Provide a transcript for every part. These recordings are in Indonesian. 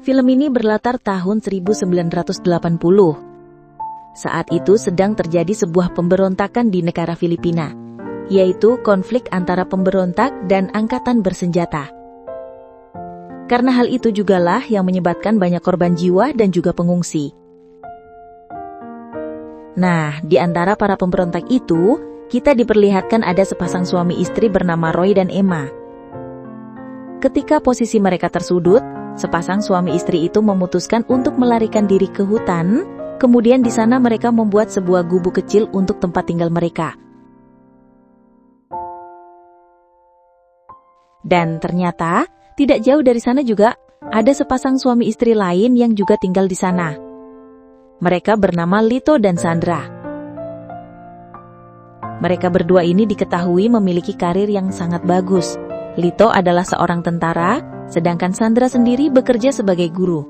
Film ini berlatar tahun 1980. Saat itu sedang terjadi sebuah pemberontakan di negara Filipina, yaitu konflik antara pemberontak dan angkatan bersenjata. Karena hal itu jugalah yang menyebabkan banyak korban jiwa dan juga pengungsi. Nah, di antara para pemberontak itu, kita diperlihatkan ada sepasang suami istri bernama Roy dan Emma. Ketika posisi mereka tersudut, sepasang suami istri itu memutuskan untuk melarikan diri ke hutan. Kemudian di sana mereka membuat sebuah gubuk kecil untuk tempat tinggal mereka. Dan ternyata, tidak jauh dari sana juga ada sepasang suami istri lain yang juga tinggal di sana. Mereka bernama Lito dan Sandra. Mereka berdua ini diketahui memiliki karir yang sangat bagus. Lito adalah seorang tentara, sedangkan Sandra sendiri bekerja sebagai guru.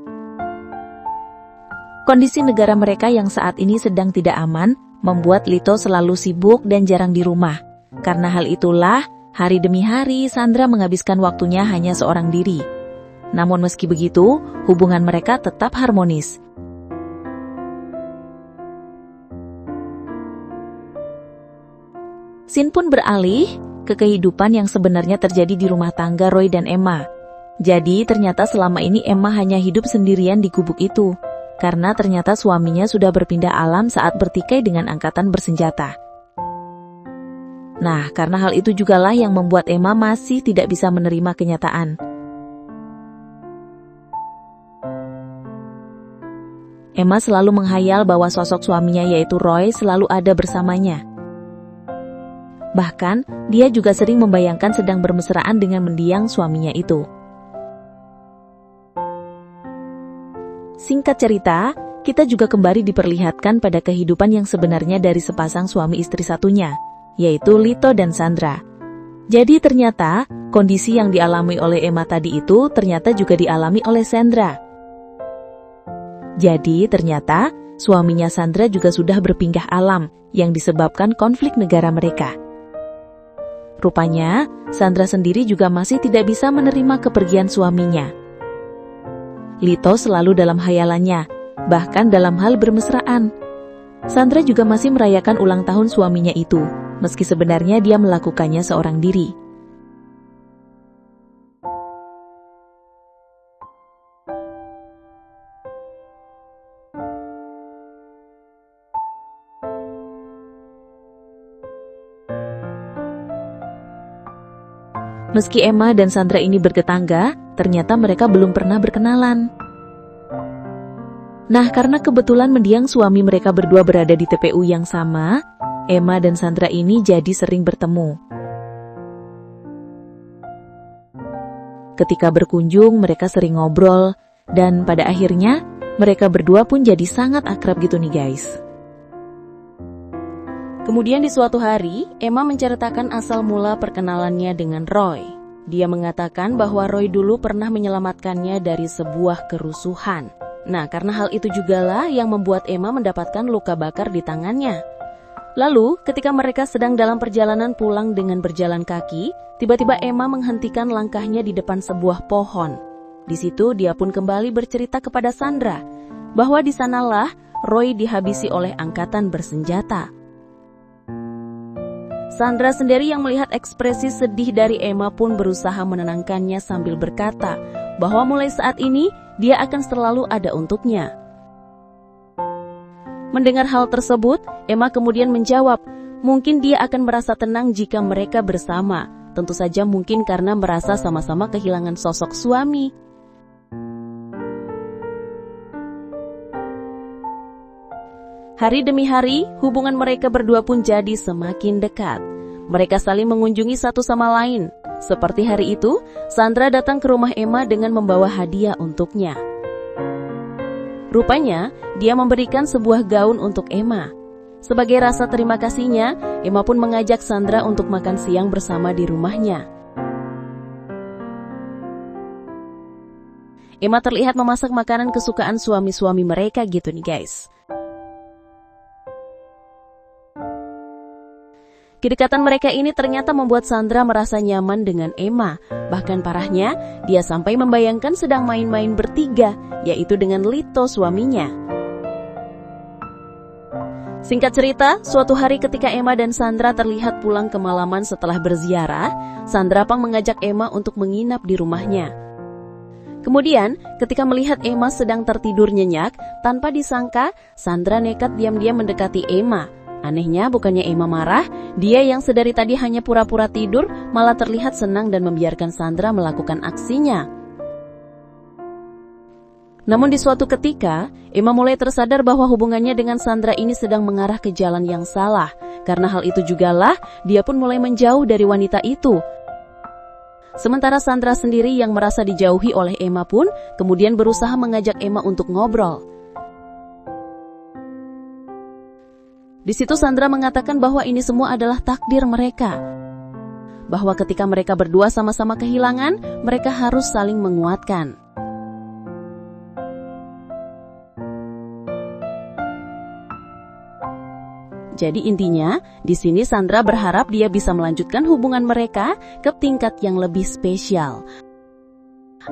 Kondisi negara mereka yang saat ini sedang tidak aman, membuat Lito selalu sibuk dan jarang di rumah. Karena hal itulah, hari demi hari Sandra menghabiskan waktunya hanya seorang diri. Namun meski begitu, hubungan mereka tetap harmonis. Scene pun beralih ke kehidupan yang sebenarnya terjadi di rumah tangga Roy dan Emma. Jadi ternyata selama ini Emma hanya hidup sendirian di gubuk itu. Karena ternyata suaminya sudah berpindah alam saat bertikai dengan angkatan bersenjata. Nah, karena hal itu jugalah yang membuat Emma masih tidak bisa menerima kenyataan. Emma selalu menghayal bahwa sosok suaminya yaitu Roy selalu ada bersamanya. Bahkan, dia juga sering membayangkan sedang bermesraan dengan mendiang suaminya itu. Singkat cerita, kita juga kembali diperlihatkan pada kehidupan yang sebenarnya dari sepasang suami istri satunya, yaitu Lito dan Sandra. Jadi ternyata, kondisi yang dialami oleh Emma tadi itu ternyata juga dialami oleh Sandra. Jadi ternyata, suaminya Sandra juga sudah berpindah alam yang disebabkan konflik negara mereka. Rupanya, Sandra sendiri juga masih tidak bisa menerima kepergian suaminya. Lito selalu dalam hayalannya, bahkan dalam hal bermesraan. Sandra juga masih merayakan ulang tahun suaminya itu, meski sebenarnya dia melakukannya seorang diri. Meski Emma dan Sandra ini bertetangga, ternyata mereka belum pernah berkenalan. Nah, karena kebetulan mendiang suami mereka berdua berada di TPU yang sama, Emma dan Sandra ini jadi sering bertemu. Ketika berkunjung, mereka sering ngobrol, dan pada akhirnya, mereka berdua pun jadi sangat akrab gitu nih guys. Kemudian di suatu hari, Emma menceritakan asal mula perkenalannya dengan Roy. Dia mengatakan bahwa Roy dulu pernah menyelamatkannya dari sebuah kerusuhan. Nah, karena hal itu jugalah yang membuat Emma mendapatkan luka bakar di tangannya. Lalu, ketika mereka sedang dalam perjalanan pulang dengan berjalan kaki, tiba-tiba Emma menghentikan langkahnya di depan sebuah pohon. Di situ dia pun kembali bercerita kepada Sandra bahwa di sanalah Roy dihabisi oleh angkatan bersenjata. Sandra sendiri yang melihat ekspresi sedih dari Emma pun berusaha menenangkannya sambil berkata bahwa mulai saat ini dia akan selalu ada untuknya. Mendengar hal tersebut, Emma kemudian menjawab, mungkin dia akan merasa tenang jika mereka bersama. Tentu saja mungkin karena merasa sama-sama kehilangan sosok suami. Hari demi hari, hubungan mereka berdua pun jadi semakin dekat. Mereka saling mengunjungi satu sama lain. Seperti hari itu, Sandra datang ke rumah Emma dengan membawa hadiah untuknya. Rupanya, dia memberikan sebuah gaun untuk Emma. Sebagai rasa terima kasihnya, Emma pun mengajak Sandra untuk makan siang bersama di rumahnya. Emma terlihat memasak makanan kesukaan suami-suami mereka gitu nih guys. Kedekatan mereka ini ternyata membuat Sandra merasa nyaman dengan Emma. Bahkan parahnya, dia sampai membayangkan sedang main-main bertiga, yaitu dengan Lito suaminya. Singkat cerita, suatu hari ketika Emma dan Sandra terlihat pulang kemalaman setelah berziarah, Sandra Pang mengajak Emma untuk menginap di rumahnya. Kemudian, ketika melihat Emma sedang tertidur nyenyak, tanpa disangka, Sandra nekat diam-diam mendekati Emma. Anehnya, bukannya Emma marah, dia yang sedari tadi hanya pura-pura tidur, malah terlihat senang dan membiarkan Sandra melakukan aksinya. Namun di suatu ketika, Emma mulai tersadar bahwa hubungannya dengan Sandra ini sedang mengarah ke jalan yang salah. Karena hal itu jugalah, dia pun mulai menjauh dari wanita itu. Sementara Sandra sendiri yang merasa dijauhi oleh Emma pun, kemudian berusaha mengajak Emma untuk ngobrol. Di situ Sandra mengatakan bahwa ini semua adalah takdir mereka. Bahwa ketika mereka berdua sama-sama kehilangan, mereka harus saling menguatkan. Jadi intinya, di sini Sandra berharap dia bisa melanjutkan hubungan mereka ke tingkat yang lebih spesial.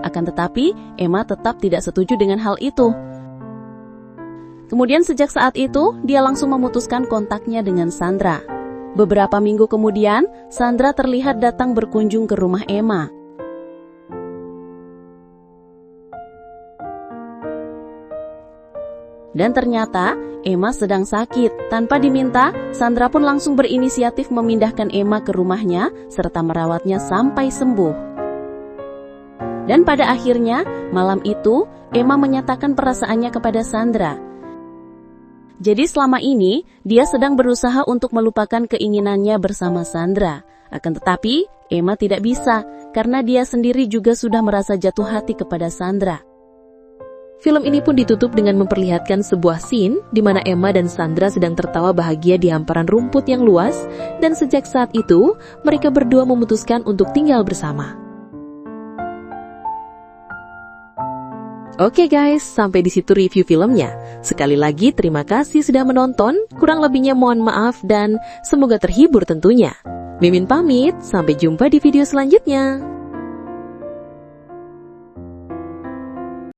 Akan tetapi, Emma tetap tidak setuju dengan hal itu. Kemudian sejak saat itu, dia langsung memutuskan kontaknya dengan Sandra. Beberapa minggu kemudian, Sandra terlihat datang berkunjung ke rumah Emma. Dan ternyata, Emma sedang sakit. Tanpa diminta, Sandra pun langsung berinisiatif memindahkan Emma ke rumahnya, serta merawatnya sampai sembuh. Dan pada akhirnya, malam itu, Emma menyatakan perasaannya kepada Sandra. Jadi selama ini, dia sedang berusaha untuk melupakan keinginannya bersama Sandra. Akan tetapi, Emma tidak bisa, karena dia sendiri juga sudah merasa jatuh hati kepada Sandra. Film ini pun ditutup dengan memperlihatkan sebuah scene di mana Emma dan Sandra sedang tertawa bahagia di hamparan rumput yang luas, dan sejak saat itu, mereka berdua memutuskan untuk tinggal bersama. Oke guys, sampai di situ review filmnya. Sekali lagi terima kasih sudah menonton, kurang lebihnya mohon maaf dan semoga terhibur tentunya. Mimin pamit, sampai jumpa di video selanjutnya.